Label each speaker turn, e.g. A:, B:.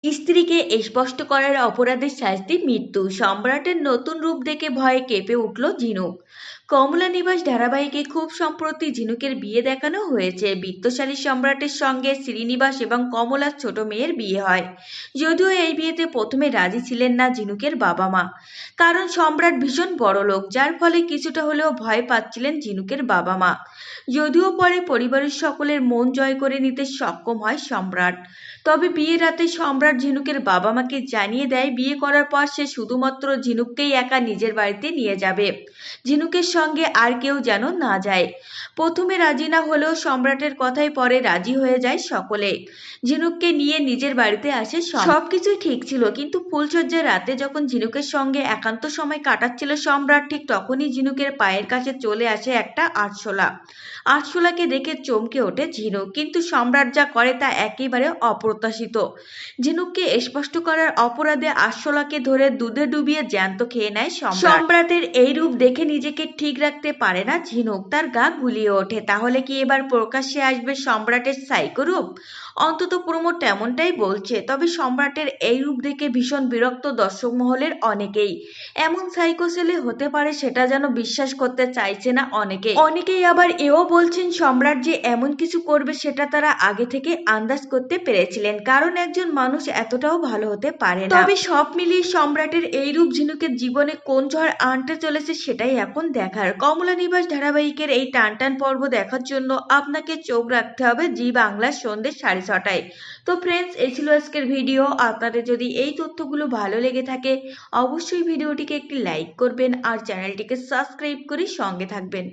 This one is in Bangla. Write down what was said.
A: স্ত্রীকে স্পষ্ট করার অপরাধের শাস্তি মৃত্যু। সম্রাটের নতুন রূপ দেখে ভয়ে কেঁপে উঠল ঝিনুক। কমলা নিবাস ধারাবাহিকে খুব সম্প্রতি ঝিনুকের বিয়ে দেখানো হয়েছে। বিত্তশালী সম্রাটের সঙ্গে শ্রীনিবাস এবং কমলার ছোট মেয়ের বিয়ে হয়। যদিও এই বিয়েতে প্রথমে রাজি ছিলেন না ঝিনুকের বাবা মা, কারণ সম্রাট ভীষণ বড়লোক, যার ফলে কিছুটা হলেও ভয় পাচ্ছিলেন ঝিনুকের বাবা মা। যদিও পরে পরিবারের সকলের মন জয় করে নিতে সক্ষম হয় সম্রাট। তবে বিয়ের রাতে সম্রাট ঝিনুকের বাবা মাকে জানিয়ে দেয় বিয়ে করার পর সে শুধুমাত্র ঝিনুককেই একা নিজের বাড়িতে নিয়ে যাবে, ঝিনুকের সঙ্গে আর কেউ যেন না যায়। প্রথমে রাজি না হলেও সম্রাটের কথায় পরে রাজি হয়ে যায় সকলে। ঝিনুককে নিয়ে নিজের বাড়িতে আসে। সবকিছুই ঠিক ছিল, কিন্তু ফুলশয্যার রাতে যখন ঝিনুকের সঙ্গে একান্ত সময় কাটাচ্ছিল সম্রাট, ঠিক তখনই ঝিনুকের পায়ের কাছে চলে আসে একটা আরশোলা। আরশোলাকে দেখে চমকে ওঠে ঝিনুক, কিন্তু সম্রাট যা করে তা একেবারে অপ্রত্যাশিত। ঝিনুককে স্পষ্ট করার অপরাধে আরশোলাকে ধরে দুধে ডুবিয়ে জ্যান্ত খেয়ে নেয় সম্রাট। সম্রাটের এই রূপ দেখে নিজেকে ঠিক রাখতে পারে না ঝিনুক, তার গা গুলিয়ে ওঠে। তাহলে কি এবার প্রকাশ্যে আসবে সম্রাটের সাইকো রূপ? অন্তত প্রমো তেমনটাই বলছে। তবে সম্রাটের এই রূপ দেখে ভীষণ বিরক্ত দর্শক মহলের অনেকেই। এমন সাইকো ছেলে হতে পারে সেটা যেন বিশ্বাস করতে চাইছে না অনেকেই আবার এও বলছেন সম্রাট যে এমন কিছু করবে সেটা তারা আগে থেকে আন্দাজ করতে পেরেছিলেন, কারণ একজন মানুষ এতটাও ভালো হতে পারে না। তবে সব মিলিয়ে সম্রাটের এই রূপ ঝিনুকের জীবনে কোন ঝড় আনতে চলেছে সেটাই এখন দেখার। কমলা নিবাস ধারাবাহিকের এই টানটান পর্ব দেখার জন্য আপনাকে চোখ রাখতে হবে জি বাংলার সন্ধ্যে 6:30টায়। তো ফ্রেন্ডস, এই ছিল আজকের ভিডিও। আপনাদের যদি এই তথ্যগুলো ভালো লেগে থাকে অবশ্যই ভিডিওটিকে একটি লাইক করবেন আর চ্যানেলটিকে সাবস্ক্রাইব করে সঙ্গে থাকবেন।